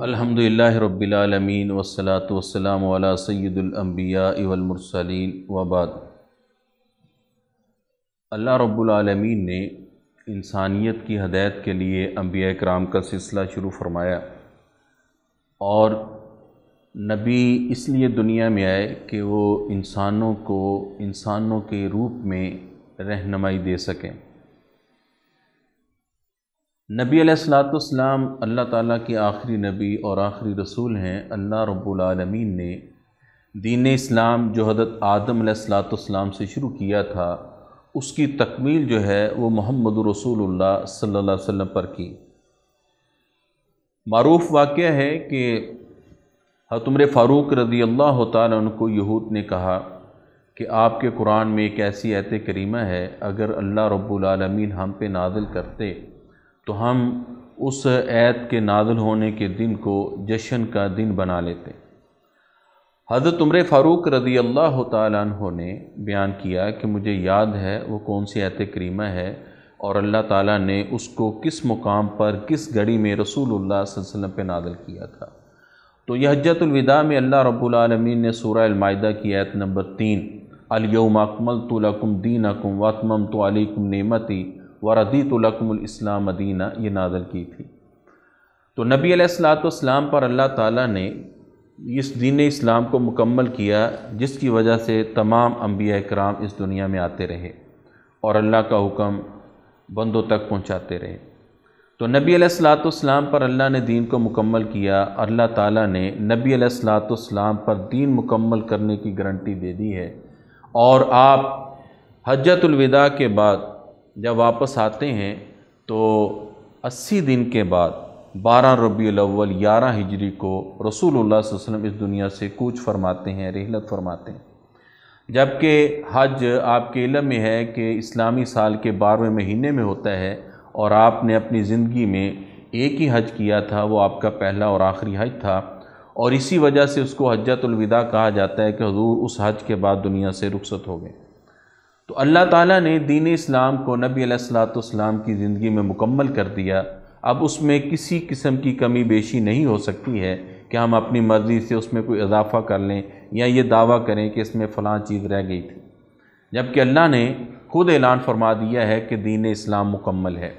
الحمدللہ رب العالمین والصلاة والسلام علی سید الانبیاء والمرسلین وبعد۔ اللہ رب العالمین نے انسانیت کی ہدایت کے لیے انبیاء کرام کا سلسلہ شروع فرمایا، اور نبی اس لیے دنیا میں آئے کہ وہ انسانوں کو انسانوں کے روپ میں رہنمائی دے سکیں۔ نبی علیہ السلام اللہ تعالیٰ کے آخری نبی اور آخری رسول ہیں۔ اللہ رب العالمین نے دین اسلام جو حضرت آدم علیہ السلام سے شروع کیا تھا، اس کی تکمیل جو ہے وہ محمد رسول اللہ صلی اللہ علیہ وسلم پر کی۔ معروف واقعہ ہے کہ حضرت عمر فاروق رضی اللہ تعالیٰ عنہ کو یہود نے کہا کہ آپ کے قرآن میں ایک ایسی آیت کریمہ ہے، اگر اللہ رب العالمین ہم پہ نازل کرتے تو ہم اس آیت کے نازل ہونے کے دن کو جشن کا دن بنا لیتے۔ حضرت عمر فاروق رضی اللہ تعالیٰ عنہ نے بیان کیا کہ مجھے یاد ہے وہ کون سی آیت کریمہ ہے، اور اللہ تعالیٰ نے اس کو کس مقام پر کس گھڑی میں رسول اللہ صلی اللہ علیہ وسلم پہ نازل کیا تھا۔ تو یہ حجۃ الوداع میں اللہ رب العالمین نے سورہ المائدہ کی آیت نمبر 3 الیوم اکملت لکم دینکم واتممت علیکم نعمتی وردیت لکم الاسلام دینہ یہ نازل کی تھی۔ تو نبی علیہ السلام پر اللہ تعالیٰ نے اس دین اسلام کو مکمل کیا، جس کی وجہ سے تمام انبیاء کرام اس دنیا میں آتے رہے اور اللہ کا حکم بندوں تک پہنچاتے رہے۔ تو نبی علیہ السلام پر اللہ نے دین کو مکمل کیا۔ اللہ تعالیٰ نے نبی علیہ السلام پر دین مکمل کرنے کی گارنٹی دے دی ہے، اور آپ حجۃ الوداع کے بعد جب واپس آتے ہیں تو 80 دن کے بعد 12 ربیع الاول 11 ہجری کو رسول اللہ صلی اللہ علیہ وسلم اس دنیا سے کوچ فرماتے ہیں، رحلت فرماتے ہیں۔ جبکہ حج آپ کے علم میں ہے کہ اسلامی سال کے 12ویں مہینے میں ہوتا ہے، اور آپ نے اپنی زندگی میں ایک ہی حج کیا تھا، وہ آپ کا پہلا اور آخری حج تھا، اور اسی وجہ سے اس کو حجۃ الوداع کہا جاتا ہے کہ حضور اس حج کے بعد دنیا سے رخصت ہو گئے۔ تو اللہ تعالیٰ نے دین اسلام کو نبی علیہ السلام کی زندگی میں مکمل کر دیا۔ اب اس میں کسی قسم کی کمی بیشی نہیں ہو سکتی ہے کہ ہم اپنی مرضی سے اس میں کوئی اضافہ کر لیں یا یہ دعویٰ کریں کہ اس میں فلاں چیز رہ گئی تھی، جبکہ اللہ نے خود اعلان فرما دیا ہے کہ دین اسلام مکمل ہے۔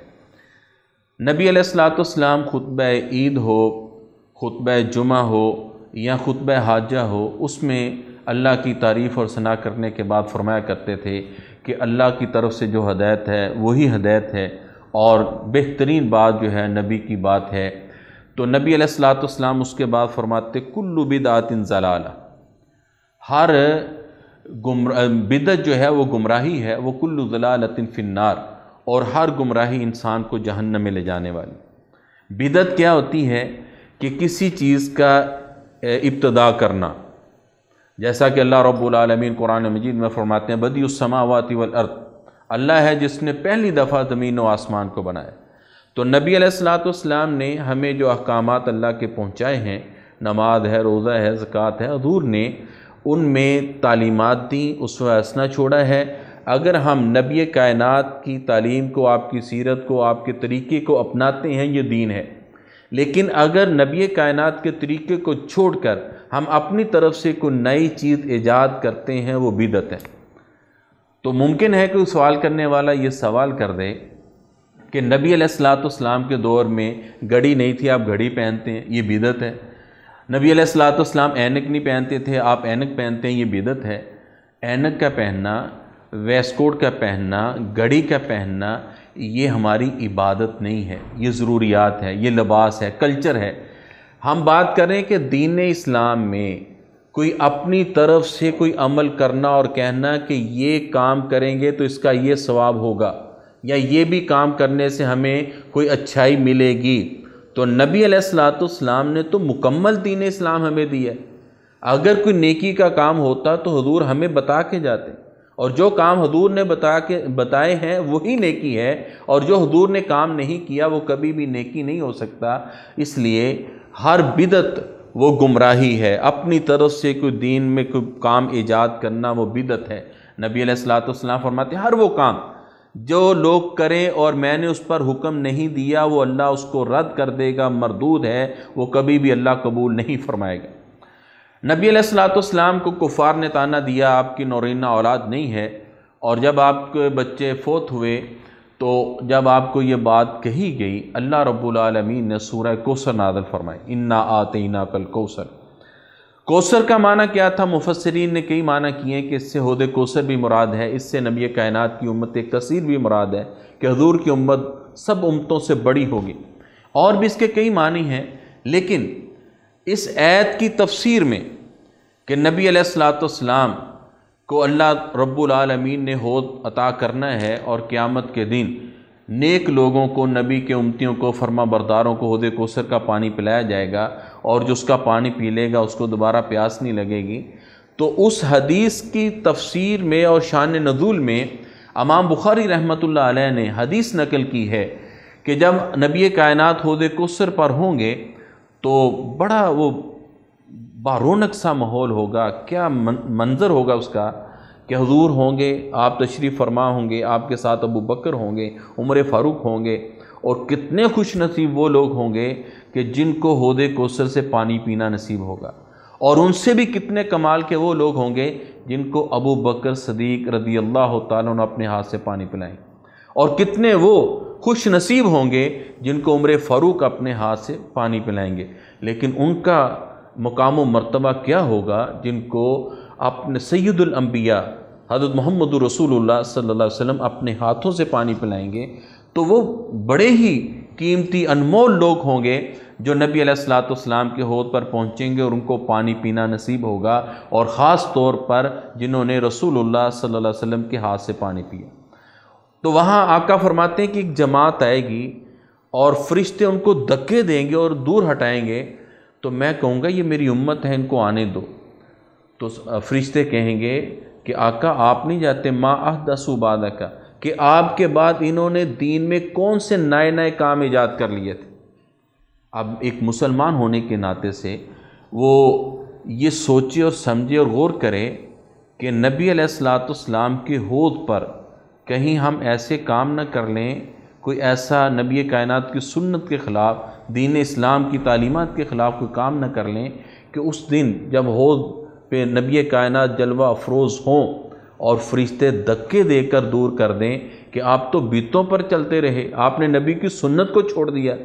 نبی علیہ السلام خطبہ عید ہو، خطبہ جمعہ ہو یا خطبہ حاجہ ہو، اس میں اللہ کی تعریف اور ثنا کرنے کے بعد فرمایا کرتے تھے کہ اللہ کی طرف سے جو ہدایت ہے وہی ہدایت ہے، اور بہترین بات جو ہے نبی کی بات ہے۔ تو نبی علیہ السلام اس کے بعد فرماتے کل بدعت ضلالہ، ہر بدعت جو ہے وہ گمراہی ہے، وہ کل ضلالۃ فی النار، اور ہر گمراہی انسان کو جہنم میں لے جانے والی۔ بدعت کیا ہوتی ہے کہ کسی چیز کا ابتدا کرنا، جیسا کہ اللہ رب العالمین قرآن مجید میں فرماتے ہیں بدیع السماوات والارض، اللہ ہے جس نے پہلی دفعہ زمین و آسمان کو بنایا۔ تو نبی علیہ السلام نے ہمیں جو احکامات اللہ کے پہنچائے ہیں، نماز ہے، روزہ ہے، زکوٰۃ ہے، حضور نے ان میں تعلیمات دیں، اسوہ حسنہ چھوڑا ہے۔ اگر ہم نبی کائنات کی تعلیم کو، آپ کی سیرت کو، آپ کے طریقے کو اپناتے ہیں، یہ دین ہے۔ لیکن اگر نبی کائنات کے طریقے کو چھوڑ کر ہم اپنی طرف سے کوئی نئی چیز ایجاد کرتے ہیں، وہ بدعت ہے۔ تو ممکن ہے کہ سوال کرنے والا یہ سوال کر دے کہ نبی علیہ السلام کے دور میں گھڑی نہیں تھی، آپ گھڑی پہنتے ہیں، یہ بدعت ہے۔ نبی علیہ السلام اینک نہیں پہنتے تھے، آپ اینک پہنتے ہیں، یہ بدعت ہے۔ اینک کا پہننا، ویسٹ کوٹ کا پہننا، گھڑی کا پہننا، یہ ہماری عبادت نہیں ہے، یہ ضروریات ہے، یہ لباس ہے، کلچر ہے۔ ہم بات کریں کہ دین اسلام میں کوئی اپنی طرف سے کوئی عمل کرنا اور کہنا کہ یہ کام کریں گے تو اس کا یہ ثواب ہوگا، یا یہ بھی کام کرنے سے ہمیں کوئی اچھائی ملے گی، تو نبی علیہ السلام نے تو مکمل دین اسلام ہمیں دی ہے۔ اگر کوئی نیکی کا کام ہوتا تو حضور ہمیں بتا کے جاتے، اور جو کام حضور نے بتائے ہیں وہی نیکی ہے، اور جو حضور نے کام نہیں کیا وہ کبھی بھی نیکی نہیں ہو سکتا۔ اس لیے ہر بدعت وہ گمراہی ہے، اپنی طرف سے کوئی دین میں کوئی کام ایجاد کرنا وہ بدعت ہے۔ نبی علیہ الصلوۃ والسلام فرماتے ہیں ہر وہ کام جو لوگ کریں اور میں نے اس پر حکم نہیں دیا وہ اللہ اس کو رد کر دے گا، مردود ہے، وہ کبھی بھی اللہ قبول نہیں فرمائے گا۔ نبی علیہ الصلوۃ والسلام کو کفار نے طعنہ دیا آپ کی نورینہ اولاد نہیں ہے، اور جب آپ کے بچے فوت ہوئے تو جب آپ کو یہ بات کہی گئی اللہ رب العالمین نے سورہ کوثر نازل فرمائی، انا آتیناک الکوثر۔ کوثر کا معنی کیا تھا؟ مفسرین نے کئی معنی کیے کہ اس سے حوض کوثر بھی مراد ہے، اس سے نبی کائنات کی امت کثیر بھی مراد ہے کہ حضور کی امت سب امتوں سے بڑی ہوگی، اور بھی اس کے کئی معنی ہیں۔ لیکن اس آیت کی تفسیر میں کہ نبی علیہ الصلوۃ والسلام کو اللہ رب العالمین نے حوض عطا کرنا ہے اور قیامت کے دن نیک لوگوں کو، نبی کے امتیوں کو، فرما برداروں کو حوض کوثر کا پانی پلایا جائے گا، اور جو اس کا پانی پی لے گا اس کو دوبارہ پیاس نہیں لگے گی۔ تو اس حدیث کی تفسیر میں اور شان نزول میں امام بخاری رحمۃ اللہ علیہ نے حدیث نقل کی ہے کہ جب نبی کائنات حوض کوثر پر ہوں گے تو بڑا وہ بارونق سا ماحول ہوگا، کیا منظر ہوگا اس کا کہ حضور ہوں گے، آپ تشریف فرما ہوں گے، آپ کے ساتھ ابو بکر ہوں گے، عمر فاروق ہوں گے، اور کتنے خوش نصیب وہ لوگ ہوں گے کہ جن کو حوض کوثر سے پانی پینا نصیب ہوگا، اور ان سے بھی کتنے کمال کے وہ لوگ ہوں گے جن کو ابو بکر صدیق رضی اللہ تعالیٰ عنہ اپنے ہاتھ سے پانی پلائیں، اور کتنے وہ خوش نصیب ہوں گے جن کو عمر فاروق اپنے ہاتھ سے پانی پلائیں گے۔ لیکن ان کا مقام و مرتبہ کیا ہوگا جن کو اپنے سید الانبیاء حضرت محمد رسول اللہ صلی اللہ علیہ وسلم اپنے ہاتھوں سے پانی پلائیں گے؟ تو وہ بڑے ہی قیمتی انمول لوگ ہوں گے جو نبی علیہ الصلوۃ والسلام کے حوض پر پہنچیں گے اور ان کو پانی پینا نصیب ہوگا، اور خاص طور پر جنہوں نے رسول اللہ صلی اللہ علیہ وسلم کے ہاتھ سے پانی پیا۔ تو وہاں آقا فرماتے ہیں کہ ایک جماعت آئے گی اور فرشتے ان کو دھکے دیں گے اور دور ہٹائیں گے، تو میں کہوں گا یہ میری امت ہے، ان کو آنے دو۔ تو فرشتے کہیں گے کہ آقا آپ نہیں جاتے، ما احدثوا بعدک، کہ آپ کے بعد انہوں نے دین میں کون سے نئے نئے کام ایجاد کر لیے تھے۔ اب ایک مسلمان ہونے کے ناطے سے وہ یہ سوچے اور سمجھے اور غور کرے کہ نبی علیہ الصلوۃ والسلام کے حوض پر کہیں ہم ایسے کام نہ کر لیں، کوئی ایسا نبی کائنات کی سنت کے خلاف، دین اسلام کی تعلیمات کے خلاف کوئی کام نہ کر لیں کہ اس دن جب حوض پہ نبی کائنات جلوہ افروز ہوں اور فرشتے دھکے دے کر دور کر دیں کہ آپ تو بیتوں پر چلتے رہے، آپ نے نبی کی سنت کو چھوڑ دیا۔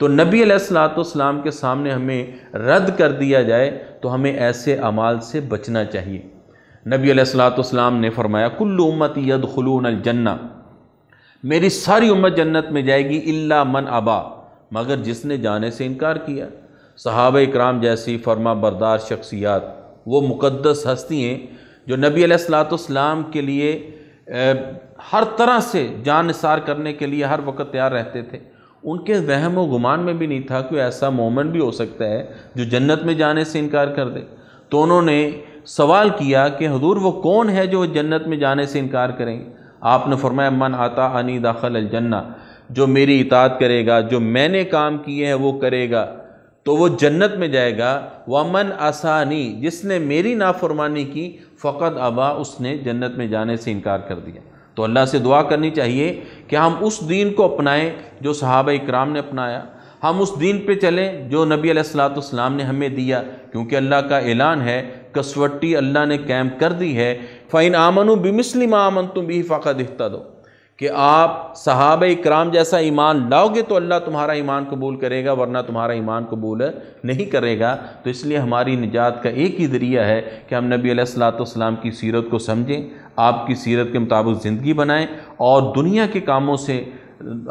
تو نبی علیہ الصلوۃ والسلام کے سامنے ہمیں رد کر دیا جائے تو ہمیں ایسے اعمال سے بچنا چاہیے۔ نبی علیہ الصلوۃ والسلام نے فرمایا کل امتی یدخلون الجنہ، میری ساری امت جنت میں جائے گی الا من ابا، مگر جس نے جانے سے انکار کیا۔ صحابہ اکرام جیسی فرما بردار شخصیات، وہ مقدس ہستی ہیں جو نبی علیہ الصلوۃ والسلام کے لیے ہر طرح سے جان نثار کرنے کے لیے ہر وقت تیار رہتے تھے۔ ان کے وہم و گمان میں بھی نہیں تھا کہ ایسا مومن بھی ہو سکتا ہے جو جنت میں جانے سے انکار کر دے۔ تو انہوں نے سوال کیا کہ حضور وہ کون ہے جو جنت میں جانے سے انکار کریں گے؟ آپ نے فرمایا من اطاعنی دخل الجنہ، جو میری اطاعت کرے گا، جو میں نے کام کیے ہیں وہ کرے گا تو وہ جنت میں جائے گا۔ ومن عصانی، جس نے میری نافرمانی کی فقط ابا، اس نے جنت میں جانے سے انکار کر دیا۔ تو اللہ سے دعا کرنی چاہیے کہ ہم اس دین کو اپنائیں جو صحابہ اکرام نے اپنایا، ہم اس دین پہ چلیں جو نبی علیہ الصلوۃ والسلام نے ہمیں دیا، کیونکہ اللہ کا اعلان ہے، کسوٹی اللہ نے قائم کر دی ہے، فَإِنْ آمَنُوا بِمِثْلِ مَا آمَنْتُمْ بِهِ فَقَدِ اهْتَدَوْا، کہ آپ صحابہ اکرام جیسا ایمان لاؤ گے تو اللہ تمہارا ایمان قبول کرے گا، ورنہ تمہارا ایمان قبول نہیں کرے گا۔ تو اس لیے ہماری نجات کا ایک ہی ذریعہ ہے کہ ہم نبی علیہ الصلوۃ والسلام کی سیرت کو سمجھیں، آپ کی سیرت کے مطابق زندگی بنائیں، اور دنیا کے کاموں سے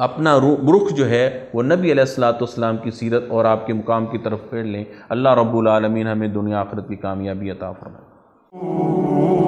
اپنا رخ جو ہے وہ نبی علیہ الصلوۃ والسلام کی سیرت اور آپ کے مقام کی طرف پھیر لیں۔ اللہ رب العالمین ہمیں دنیا آخرت کی کامیابی عطا فرمائے۔